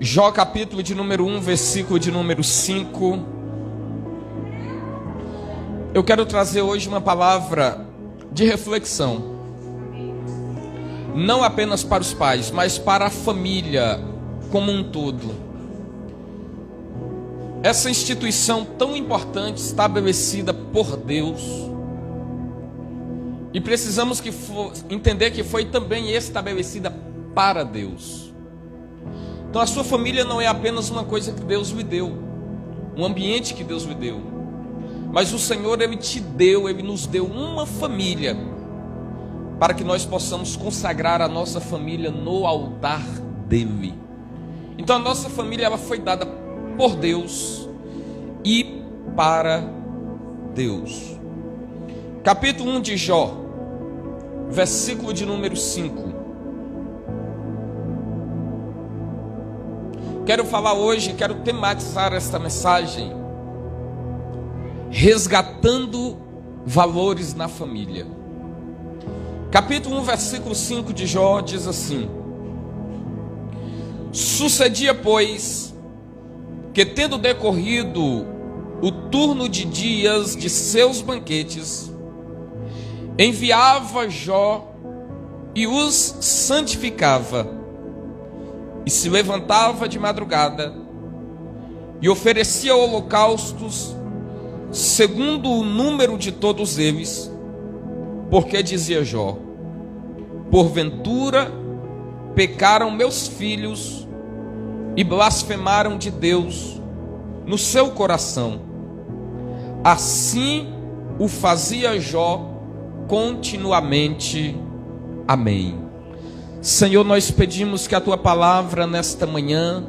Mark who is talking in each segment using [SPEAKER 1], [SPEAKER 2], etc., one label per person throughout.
[SPEAKER 1] Jó capítulo de número 1, versículo de número 5. Eu quero trazer hoje uma palavra de reflexão, não apenas para os pais, mas para a família como um todo. Essa instituição tão importante, estabelecida por Deus, e precisamos entender que foi também estabelecida para Deus. Então a sua família não é apenas uma coisa que Deus lhe deu, um ambiente que Deus lhe deu, mas o Senhor, Ele te deu, Ele nos deu uma família, para que nós possamos consagrar a nossa família no altar dEle. Então a nossa família, ela foi dada por Deus e para Deus. Capítulo 1 de Jó, versículo de número 5. Quero falar hoje, quero tematizar esta mensagem, resgatando valores na família. Capítulo 1, versículo 5 de Jó diz assim: Sucedia, pois, que tendo decorrido o turno de dias de seus banquetes, enviava Jó e os santificava, e se levantava de madrugada e oferecia holocaustos segundo o número de todos eles, porque dizia Jó: porventura pecaram meus filhos e blasfemaram de Deus no seu coração. Assim o fazia Jó continuamente. Amém. Senhor, nós pedimos que a Tua palavra nesta manhã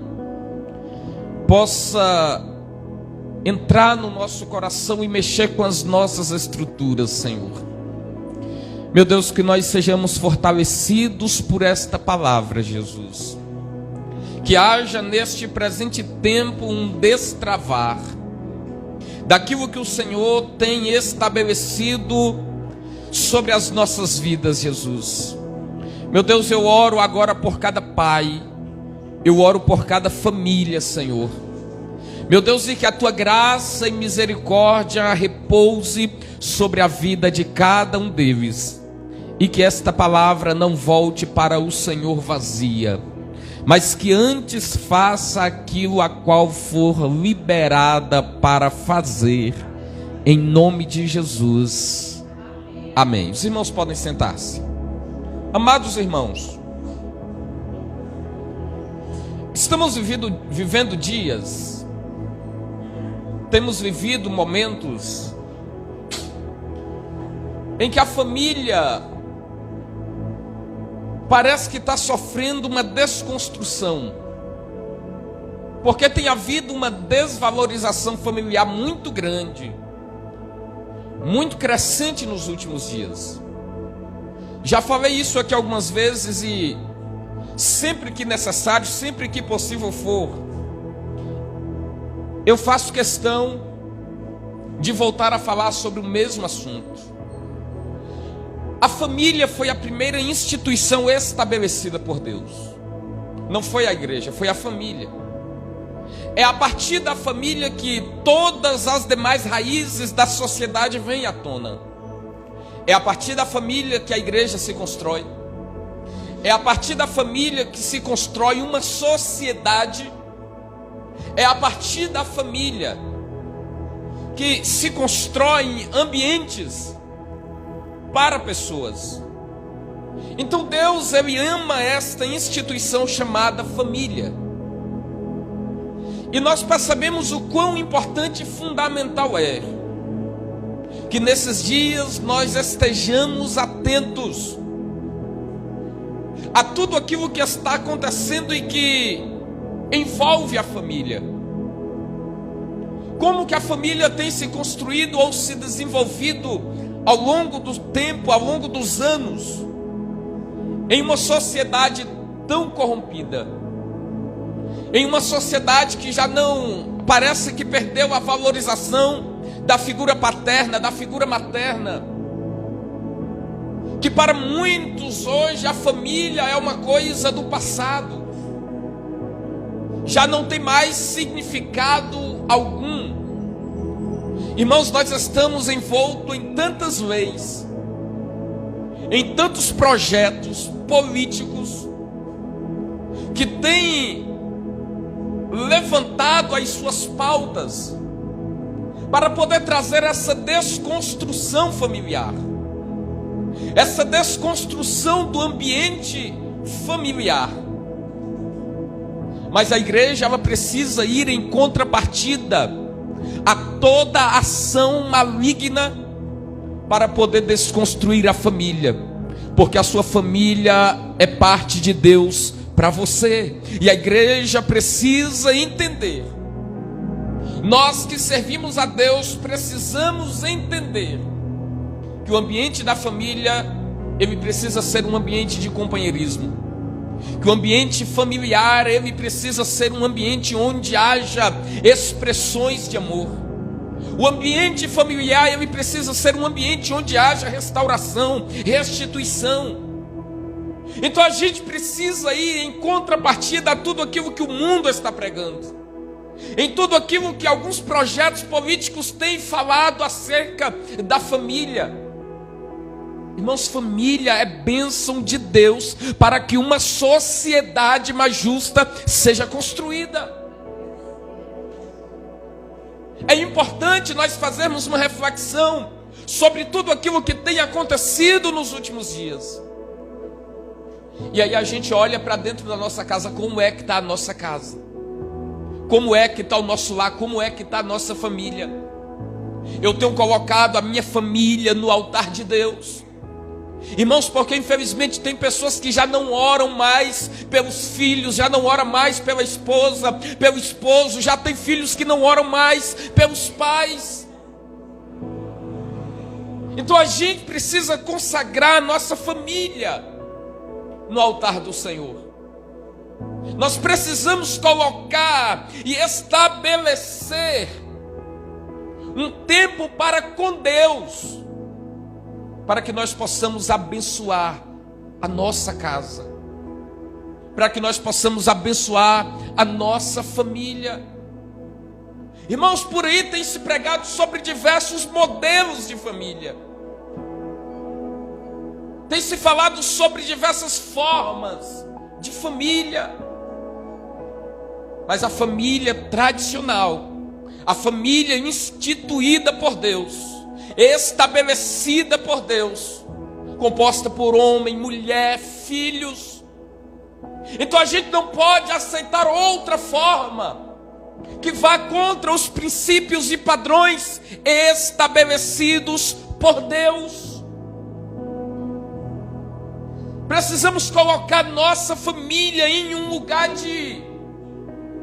[SPEAKER 1] possa entrar no nosso coração e mexer com as nossas estruturas, Senhor. Meu Deus, que nós sejamos fortalecidos por esta palavra, Jesus. Que haja neste presente tempo um destravar daquilo que o Senhor tem estabelecido sobre as nossas vidas, Jesus. Meu Deus, eu oro agora por cada pai, eu oro por cada família, Senhor. Meu Deus, e que a Tua graça e misericórdia repouse sobre a vida de cada um deles, e que esta palavra não volte para o Senhor vazia, mas que antes faça aquilo a qual for liberada para fazer, em nome de Jesus. Amém. Os irmãos podem sentar-se. Amados irmãos, estamos vivendo dias, temos vivido momentos em que a família parece que está sofrendo uma desconstrução, porque tem havido uma desvalorização familiar muito grande, muito crescente nos últimos dias. Já falei isso aqui algumas vezes e sempre que necessário, sempre que possível for, eu faço questão de voltar a falar sobre o mesmo assunto. A família foi a primeira instituição estabelecida por Deus. Não foi a igreja, foi a família. É a partir da família que todas as demais raízes da sociedade vêm à tona. É a partir da família que a igreja se constrói. É a partir da família que se constrói uma sociedade. É a partir da família que se constroem ambientes para pessoas. Então Deus, Ele ama esta instituição chamada família. E nós percebemos o quão importante e fundamental é que nesses dias nós estejamos atentos a tudo aquilo que está acontecendo e que envolve a família. Como que a família tem se construído ou se desenvolvido ao longo do tempo, ao longo dos anos, em uma sociedade tão corrompida, em uma sociedade que já não, parece que perdeu a valorização da figura paterna, da figura materna, que para muitos hoje a família é uma coisa do passado, já não tem mais significado algum. Irmãos, nós estamos envoltos em tantas leis, em tantos projetos políticos que têm levantado as suas pautas para poder trazer essa desconstrução familiar, essa desconstrução do ambiente familiar. Mas a igreja, ela precisa ir em contrapartida a toda ação maligna para poder desconstruir a família, porque a sua família é parte de Deus para você, e a igreja precisa entender. Nós que servimos a Deus precisamos entender que o ambiente da família, ele precisa ser um ambiente de companheirismo, que o ambiente familiar, ele precisa ser um ambiente onde haja expressões de amor. O ambiente familiar, ele precisa ser um ambiente onde haja restauração, restituição. Então a gente precisa ir em contrapartida a tudo aquilo que o mundo está pregando, em tudo aquilo que alguns projetos políticos têm falado acerca da família. Irmãos, família é bênção de Deus para que uma sociedade mais justa seja construída. É importante nós fazermos uma reflexão sobre tudo aquilo que tem acontecido nos últimos dias. E aí a gente olha para dentro da nossa casa, como é que está a nossa casa? Como é que está o nosso lar? Como é que está a nossa família? Eu tenho colocado a minha família no altar de Deus. Irmãos, porque infelizmente tem pessoas que já não oram mais pelos filhos, já não oram mais pela esposa, pelo esposo, já tem filhos que não oram mais pelos pais. Então a gente precisa consagrar a nossa família no altar do Senhor. Nós precisamos colocar e estabelecer um tempo para com Deus, para que nós possamos abençoar a nossa casa, para que nós possamos abençoar a nossa família. Irmãos, por aí tem se pregado sobre diversos modelos de família, tem se falado sobre diversas formas de família, mas a família tradicional, a família instituída por Deus, estabelecida por Deus, composta por homem, mulher, filhos. Então a gente não pode aceitar outra forma que vá contra os princípios e padrões estabelecidos por Deus. Precisamos colocar nossa família em um lugar de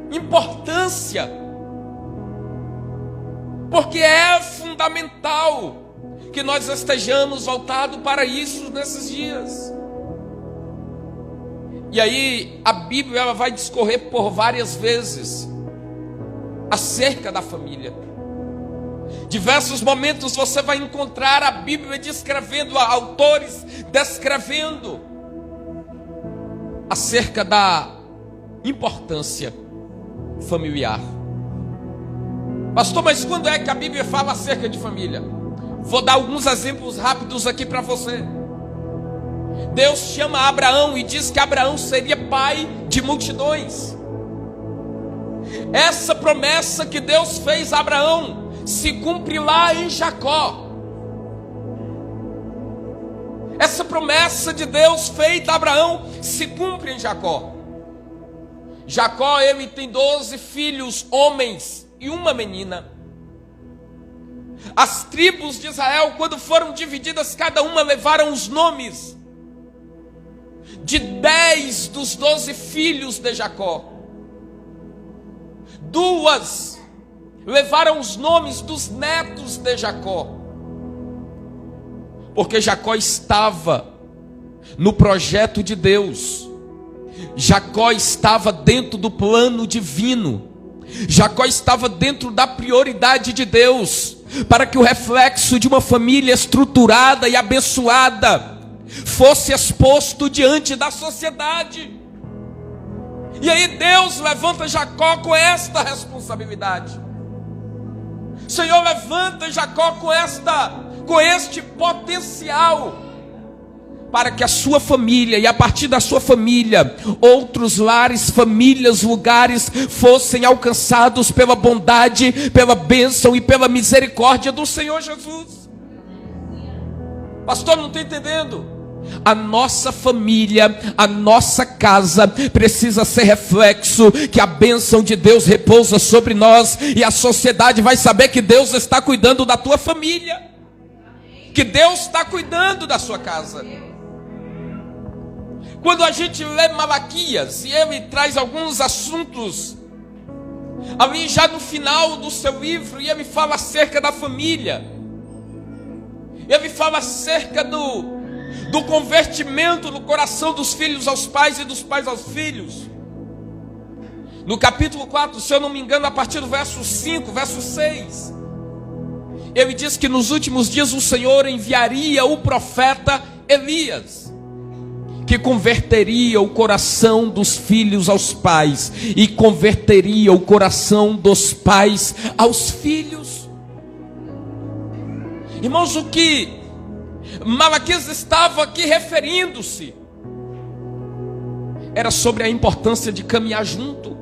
[SPEAKER 1] importância, porque é fundamental que nós estejamos voltados para isso nesses dias. E aí a Bíblia ela vai discorrer por várias vezes acerca da família. Diversos momentos você vai encontrar a Bíblia descrevendo, autores descrevendo acerca da importância familiar. Pastor, mas quando é que a Bíblia fala acerca de família? Vou dar alguns exemplos rápidos aqui para você. Deus chama Abraão e diz que Abraão seria pai de multidões. Essa promessa que Deus fez a Abraão se cumpre lá em Jacó. Essa promessa de Deus feita a Abraão se cumpre em Jacó. Jacó, ele tem 12 filhos, homens e uma menina. As tribos de Israel, quando foram divididas, cada uma levaram os nomes de 10 dos 12 filhos de Jacó. 2 levaram os nomes dos netos de Jacó, porque Jacó estava no projeto de Deus. Jacó estava dentro do plano divino. Jacó estava dentro da prioridade de Deus, para que o reflexo de uma família estruturada e abençoada fosse exposto diante da sociedade. E aí Deus levanta Jacó com esta responsabilidade. O Senhor levanta Jacó com este potencial, para que a sua família, e a partir da sua família, outros lares, famílias, lugares, fossem alcançados pela bondade, pela bênção e pela misericórdia do Senhor Jesus. Pastor, não estou entendendo. A nossa família, a nossa casa precisa ser reflexo que a bênção de Deus repousa sobre nós, e a sociedade vai saber que Deus está cuidando da tua família, que Deus está cuidando da sua casa. Quando a gente lê Malaquias, e ele traz alguns assuntos ali já no final do seu livro, e ele fala acerca da família, ele fala acerca do convertimento no coração dos filhos aos pais e dos pais aos filhos. No capítulo 4, se eu não me engano, a partir do verso 5, verso 6, ele diz que nos últimos dias o Senhor enviaria o profeta Elias, que converteria o coração dos filhos aos pais e converteria o coração dos pais aos filhos. Irmãos, o que Malaquias estava aqui referindo-se era sobre a importância de caminhar junto.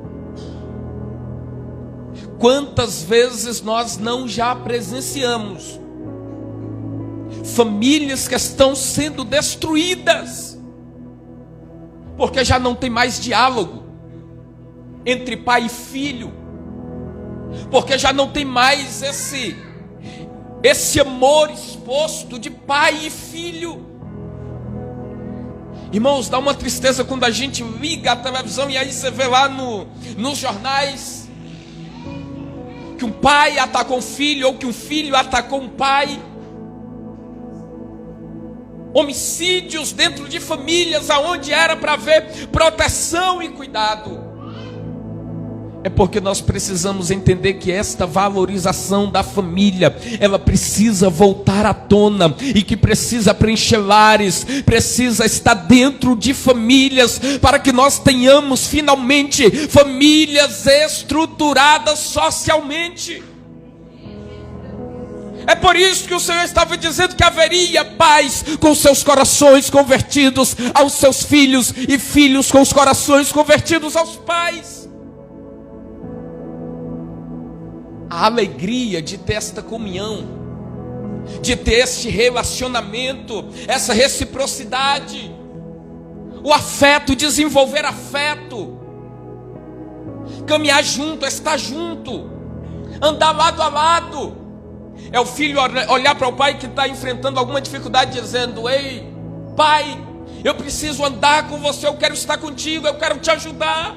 [SPEAKER 1] Quantas vezes nós não já presenciamos famílias que estão sendo destruídas porque já não tem mais diálogo entre pai e filho, porque já não tem mais esse amor exposto de pai e filho. Irmãos, dá uma tristeza quando a gente liga a televisão e aí você vê lá nos jornais que um pai atacou um filho, ou que um filho atacou um pai. Homicídios dentro de famílias aonde era para haver proteção e cuidado. É porque nós precisamos entender que esta valorização da família, ela precisa voltar à tona, e que precisa preencher lares, precisa estar dentro de famílias, para que nós tenhamos finalmente famílias estruturadas socialmente. É por isso que o Senhor estava dizendo que haveria pais com seus corações convertidos aos seus filhos, e filhos com os corações convertidos aos pais. A alegria de ter esta comunhão, de ter este relacionamento, essa reciprocidade, o afeto, desenvolver afeto, caminhar junto, estar junto, andar lado a lado. É o filho olhar para o pai que está enfrentando alguma dificuldade, dizendo: ei, pai, eu preciso andar com você, eu quero estar contigo, eu quero te ajudar.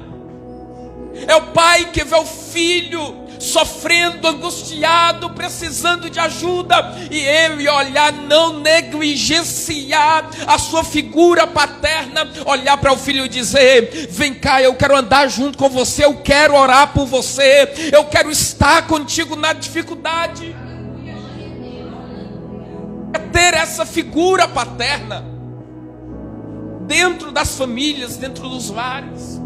[SPEAKER 1] É o pai que vê o filho sofrendo, angustiado, precisando de ajuda, e ele olhar, não negligenciar a sua figura paterna, olhar para o filho e dizer: vem cá, eu quero andar junto com você, eu quero orar por você, eu quero estar contigo na dificuldade. É ter essa figura paterna dentro das famílias, dentro dos lares.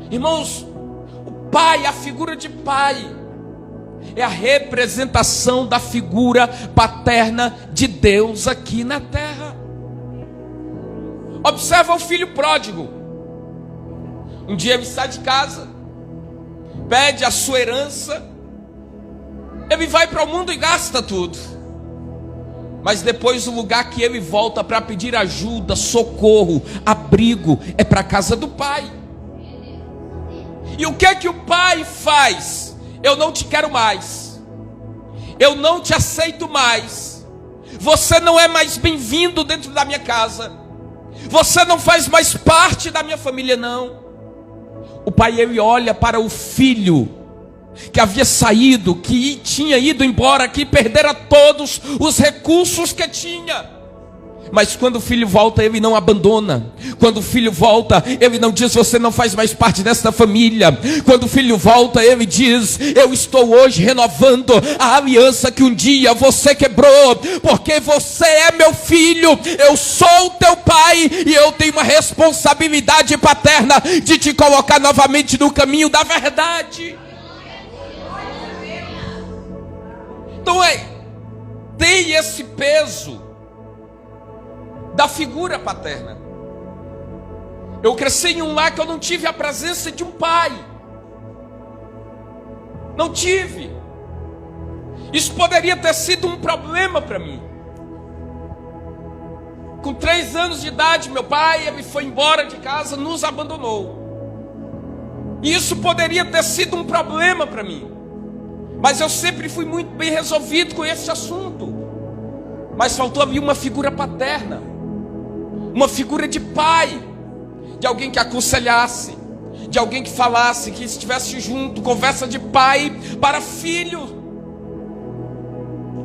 [SPEAKER 1] Irmãos, o pai, a figura de pai, é a representação da figura paterna de Deus aqui na terra. Observa o filho pródigo. Um dia ele sai de casa, pede a sua herança, ele vai para o mundo e gasta tudo. Mas depois o lugar que ele volta para pedir ajuda, socorro, abrigo, é para a casa do pai. E o que é que o pai faz? Eu não te quero mais, eu não te aceito mais, você não é mais bem-vindo dentro da minha casa, você não faz mais parte da minha família, não. O pai, ele olha para o filho que havia saído, que tinha ido embora, que perdera todos os recursos que tinha, Mas quando o filho volta, ele não abandona. Quando o filho volta, ele não diz: você não faz mais parte desta família. Quando o filho volta, ele diz: eu estou hoje renovando a aliança que um dia você quebrou, porque você é meu filho, eu sou teu pai, e eu tenho uma responsabilidade paterna de te colocar novamente no caminho da verdade. Então tem esse peso da figura paterna. Eu cresci em um lar que eu não tive a presença de um pai. Não tive. Isso poderia ter sido um problema para mim. Com 3 anos de idade, meu pai, ele foi embora de casa, nos abandonou. E isso poderia ter sido um problema para mim. Mas eu sempre fui muito bem resolvido com esse assunto. Mas faltou ali uma figura paterna. Uma figura de pai, de alguém que aconselhasse, de alguém que falasse, que estivesse junto, conversa de pai para filho.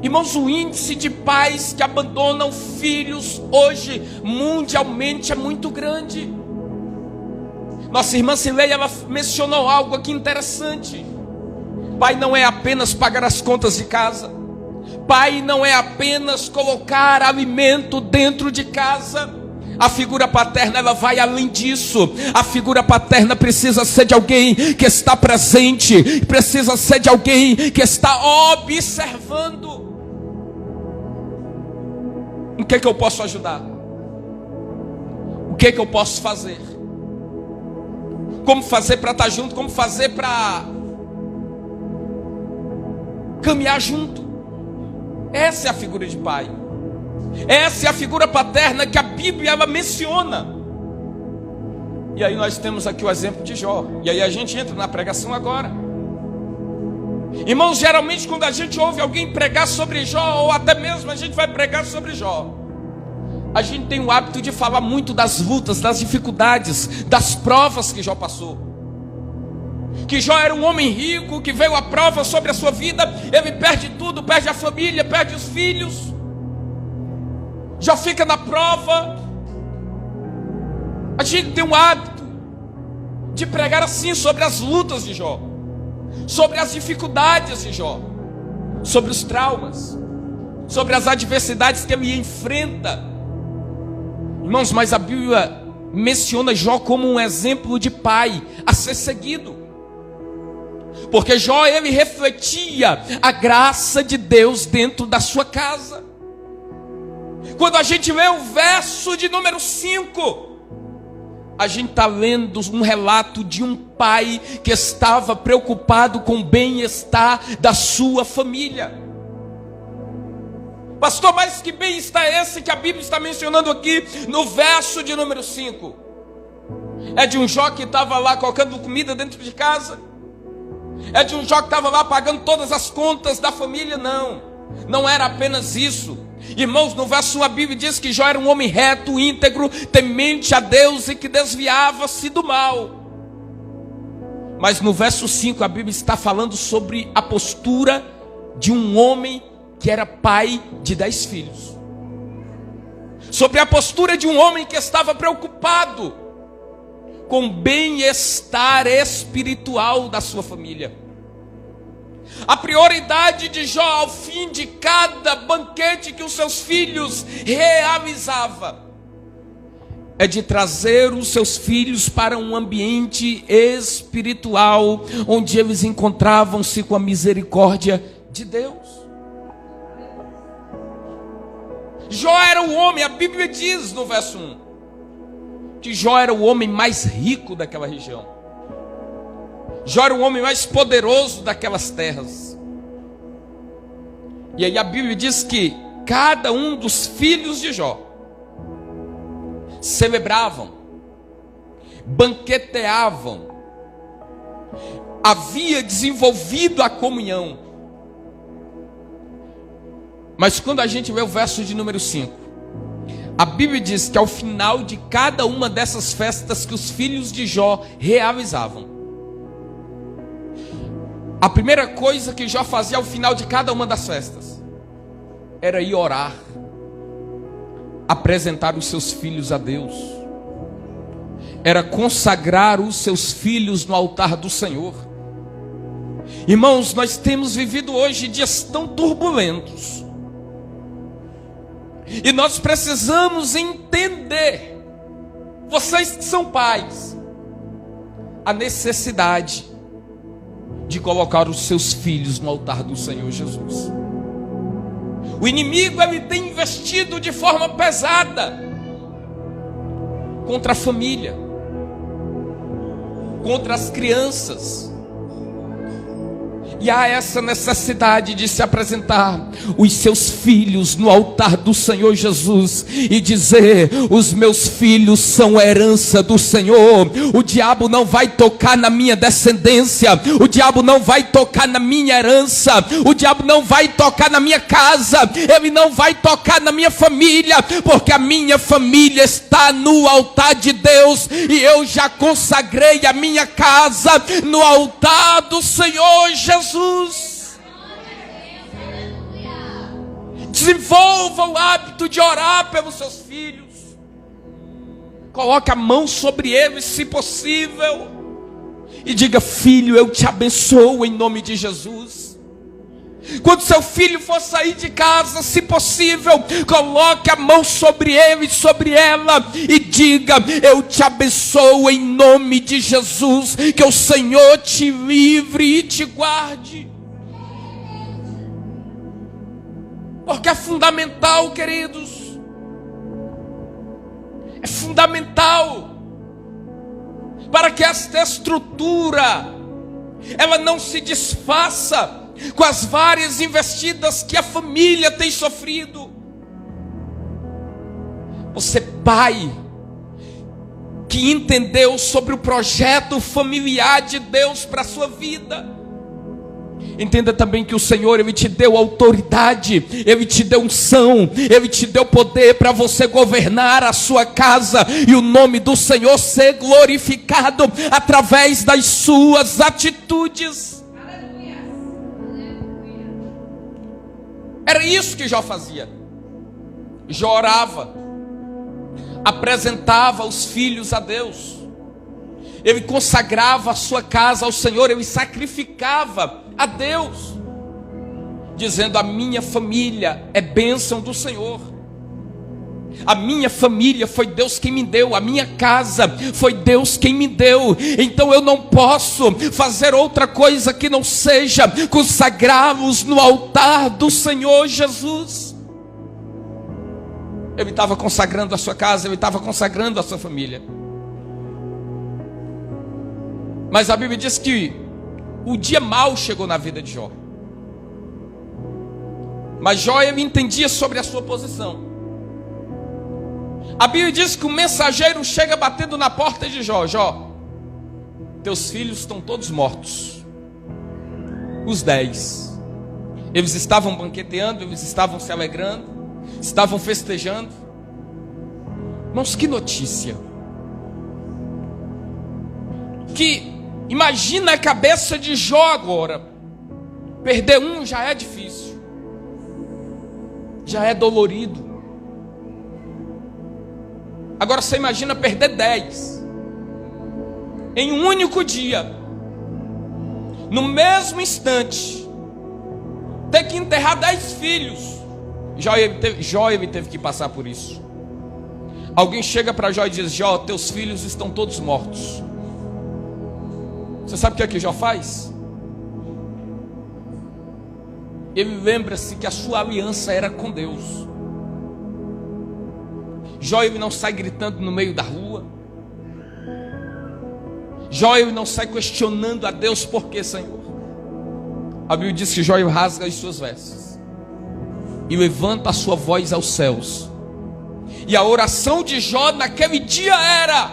[SPEAKER 1] Irmãos, o índice de pais que abandonam filhos hoje, mundialmente, é muito grande. Nossa irmã Cileia, ela mencionou algo aqui interessante. Pai não é apenas pagar as contas de casa. Pai não é apenas colocar alimento dentro de casa. A figura paterna, ela vai além disso. A figura paterna precisa ser de alguém que está presente, precisa ser de alguém que está observando. O que é que eu posso ajudar? O que é que eu posso fazer? Como fazer para estar junto? Como fazer para caminhar junto? Essa é a figura de pai. Essa é a figura paterna que a Bíblia ela menciona. E aí nós temos aqui o exemplo de Jó. E aí a gente entra na pregação agora. Irmãos, geralmente quando a gente ouve alguém pregar sobre Jó, ou até mesmo a gente vai pregar sobre Jó, a gente tem o hábito de falar muito das lutas, das dificuldades, das provas que Jó passou. Que Jó era um homem rico, que veio a prova sobre a sua vida, ele perde tudo, perde a família, perde os filhos. Já fica na prova. A gente tem um hábito de pregar assim sobre as lutas de Jó, sobre as dificuldades de Jó, sobre os traumas, sobre as adversidades que ele enfrenta. Irmãos, mas a Bíblia menciona Jó como um exemplo de pai a ser seguido. Porque Jó, ele refletia a graça de Deus dentro da sua casa. Quando a gente lê o verso de número 5, a gente está lendo um relato de um pai que estava preocupado com o bem-estar da sua família. Pastor, mas que bem-estar é esse que a Bíblia está mencionando aqui no verso de número 5? É de um Jó que estava lá colocando comida dentro de casa? É de um Jó que estava lá pagando todas as contas da família? Não, não era apenas isso. Irmãos, no verso 1 a Bíblia diz que Jó era um homem reto, íntegro, temente a Deus e que desviava-se do mal. Mas no verso 5 a Bíblia está falando sobre a postura de um homem que era pai de 10 filhos. Sobre a postura de um homem que estava preocupado com o bem-estar espiritual da sua família. A prioridade de Jó ao fim de cada banquete que os seus filhos realizavam é de trazer os seus filhos para um ambiente espiritual onde eles encontravam-se com a misericórdia de Deus. Jó era o homem, a Bíblia diz no verso 1 que Jó era o homem mais rico daquela região. Jó era o homem mais poderoso daquelas terras. E aí a Bíblia diz que cada um dos filhos de Jó celebravam, banqueteavam, havia desenvolvido a comunhão. Mas quando a gente vê o verso de número 5, a Bíblia diz que ao final de cada uma dessas festas que os filhos de Jó realizavam, a primeira coisa que Jó fazia ao final de cada uma das festas era ir orar apresentar os seus filhos a Deus, era consagrar os seus filhos no altar do Senhor. Irmãos, nós temos vivido hoje dias tão turbulentos, e nós precisamos entender, vocês que são pais, a necessidade de colocar os seus filhos no altar do Senhor Jesus. O inimigo, ele tem investido de forma pesada contra a família, contra as crianças. E há essa necessidade de se apresentar os seus filhos no altar do Senhor Jesus e dizer: os meus filhos são herança do Senhor. O diabo não vai tocar na minha descendência, o diabo não vai tocar na minha herança, o diabo não vai tocar na minha casa, ele não vai tocar na minha família, porque a minha família está no altar de Deus, e eu já consagrei a minha casa no altar do Senhor Jesus. Desenvolva o hábito de orar pelos seus filhos. Coloque a mão sobre eles, se possível, e diga: filho, eu te abençoo em nome de Jesus. Quando seu filho for sair de casa, se possível, coloque a mão sobre ele, sobre ela, e diga: eu te abençoo em nome de Jesus, que o Senhor te livre e te guarde. Porque é fundamental, queridos, é fundamental para que esta estrutura ela não se desfaça com as várias investidas que a família tem sofrido. Você, pai, que entendeu sobre o projeto familiar de Deus para a sua vida, entenda também que o Senhor, ele te deu autoridade, ele te deu unção, ele te deu poder para você governar a sua casa e o nome do Senhor ser glorificado através das suas atitudes. Era isso que Jó fazia. Jó orava, apresentava os filhos a Deus, ele consagrava a sua casa ao Senhor, ele sacrificava a Deus, dizendo: a minha família é bênção do Senhor, a minha família foi Deus quem me deu, a minha casa foi Deus quem me deu, então eu não posso fazer outra coisa que não seja consagrá-los no altar do Senhor Jesus. Ele estava consagrando a sua casa, ele estava consagrando a sua família. Mas a Bíblia diz que o dia mau chegou na vida de Jó. Mas Jó, ele entendia sobre a sua posição. A Bíblia diz que o mensageiro chega batendo na porta de Jó: Jó, teus filhos estão todos mortos. Os 10. Eles estavam banqueteando, eles estavam se alegrando, estavam festejando. Irmãos, que notícia! Imagina a cabeça de Jó agora. Perder um já é difícil, já é dolorido. Agora você imagina perder 10 em um único dia, no mesmo instante, ter que enterrar 10 filhos. Jó ele teve que passar por isso. Alguém chega para Jó e diz: Jó, teus filhos estão todos mortos. Você sabe o que Jó faz? Ele lembra-se que a sua aliança era com Deus. Jó, ele não sai gritando no meio da rua. Jó, ele não sai questionando a Deus: por que, Senhor? A Bíblia diz que Jó, ele rasga as suas vestes e levanta a sua voz aos céus. E a oração de Jó naquele dia era: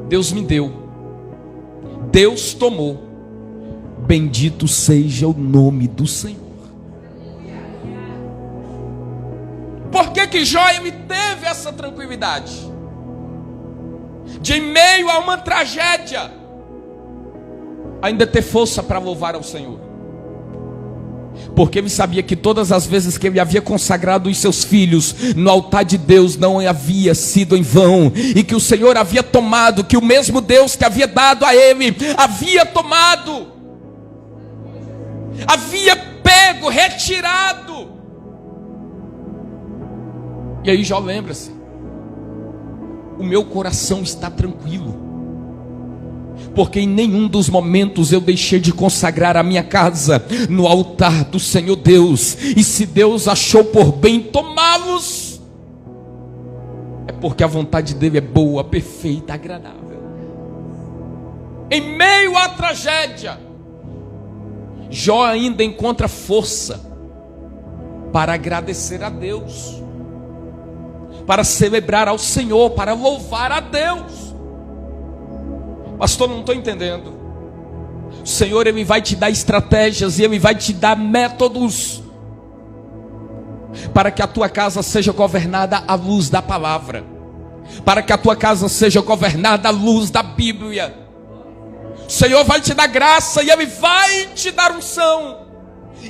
[SPEAKER 1] Deus me deu, Deus tomou, bendito seja o nome do Senhor. Por que Jó ele teve essa tranquilidade? De em meio a uma tragédia, ainda ter força para louvar ao Senhor. Porque ele sabia que todas as vezes que ele havia consagrado os seus filhos no altar de Deus não havia sido em vão, e que o Senhor havia tomado, que o mesmo Deus que havia dado a ele, havia tomado, havia pego, retirado. E aí Jó lembra-se: o meu coração está tranquilo, porque em nenhum dos momentos eu deixei de consagrar a minha casa no altar do Senhor Deus. E se Deus achou por bem tomá-los, é porque a vontade dele é boa, perfeita, agradável. Em meio à tragédia, Jó ainda encontra força para agradecer a Deus, para celebrar ao Senhor, para louvar a Deus. Pastor, não estou entendendo. O Senhor, Ele vai te dar estratégias e Ele vai te dar métodos para que a tua casa seja governada à luz da palavra, para que a tua casa seja governada à luz da Bíblia. O Senhor vai te dar graça e Ele vai te dar unção.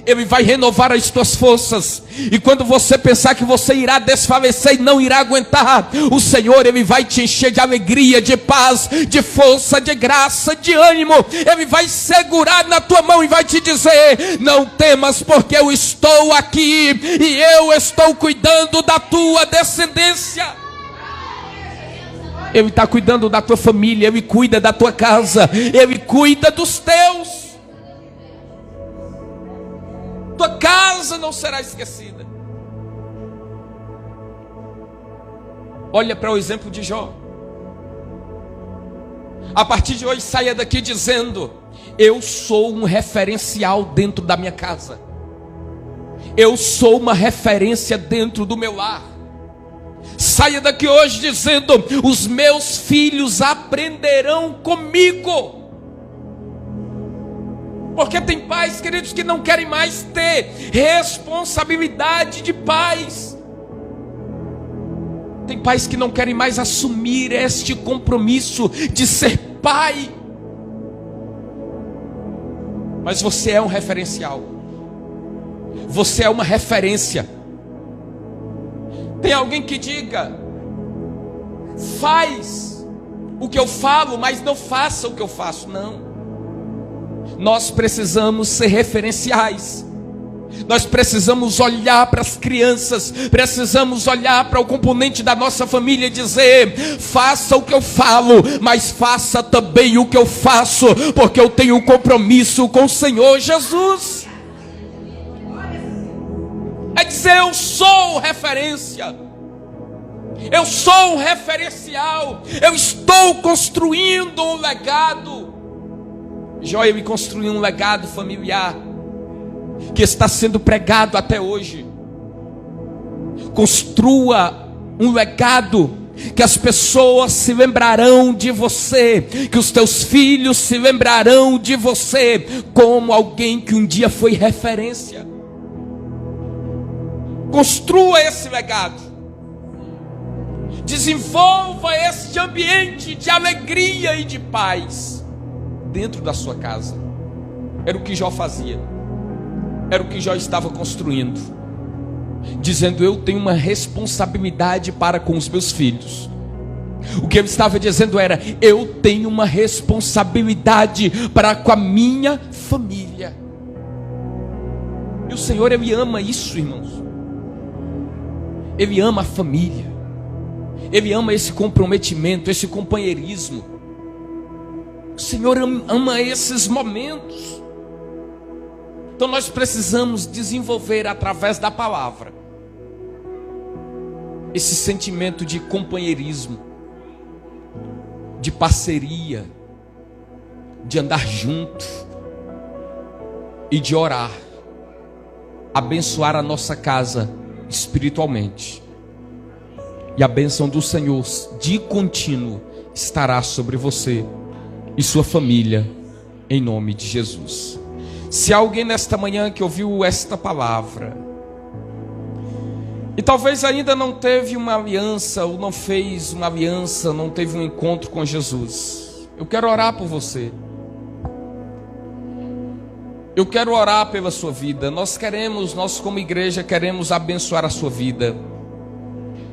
[SPEAKER 1] Ele vai renovar as tuas forças. E quando você pensar que você irá desfalecer e não irá aguentar, o Senhor, Ele vai te encher de alegria, de paz, de força, de graça, de ânimo. Ele vai segurar na tua mão e vai te dizer: não temas, porque eu estou aqui e eu estou cuidando da tua descendência. Ele está cuidando da tua família, Ele cuida da tua casa, Ele cuida dos teus. Tua casa não será esquecida. Olha para o exemplo de Jó. A partir de hoje, saia daqui dizendo: eu sou um referencial dentro da minha casa, eu sou uma referência dentro do meu lar. Saia daqui hoje dizendo: os meus filhos aprenderão comigo. Porque tem pais, queridos, que não querem mais ter responsabilidade de pais. Tem pais que não querem mais assumir este compromisso de ser pai. Mas você é um referencial. Você é uma referência. Tem alguém que diga: faz o que eu falo, mas não faça o que eu faço. Não. Nós precisamos ser referenciais. Nós precisamos olhar para as crianças, precisamos olhar para o componente da nossa família e dizer: faça o que eu falo, mas faça também o que eu faço, porque eu tenho um compromisso com o Senhor Jesus. É dizer: eu sou referência, eu sou um referencial, eu estou construindo um legado. Jó, ele construiu um legado familiar que está sendo pregado até hoje. Construa um legado que as pessoas se lembrarão de você, que os teus filhos se lembrarão de você como alguém que um dia foi referência. Construa esse legado. Desenvolva este ambiente de alegria e de paz dentro da sua casa. Era o que Jó fazia. Era o que Jó estava construindo, dizendo: eu tenho uma responsabilidade para com os meus filhos. O que ele estava dizendo era: eu tenho uma responsabilidade para com a minha família. E o Senhor, Ele ama isso, irmãos. Ele ama a família. Ele ama esse comprometimento, esse companheirismo. O Senhor ama esses momentos. Então nós precisamos desenvolver através da palavra esse sentimento de companheirismo, de parceria, de andar junto e de orar, abençoar a nossa casa espiritualmente. E a bênção do Senhor de contínuo estará sobre você e sua família, em nome de Jesus. Se há alguém nesta manhã que ouviu esta palavra e talvez ainda não teve uma aliança, ou não fez uma aliança, não teve um encontro com Jesus, eu quero orar por você. Eu quero orar pela sua vida. Nós como igreja, queremos abençoar a sua vida.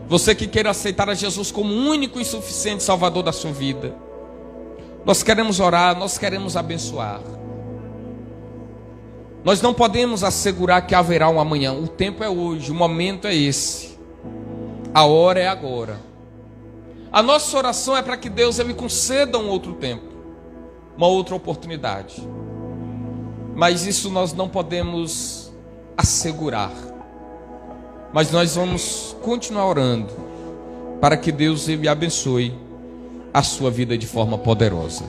[SPEAKER 1] Você que queira aceitar a Jesus como único e suficiente Salvador da sua vida. Nós queremos orar, nós queremos abençoar. Nós não podemos assegurar que haverá um amanhã. O tempo é hoje, o momento é esse. A hora é agora. A nossa oração é para que Deus Ele conceda um outro tempo, uma outra oportunidade. Mas isso nós não podemos assegurar. Mas nós vamos continuar orando para que Deus Ele abençoe a sua vida de forma poderosa.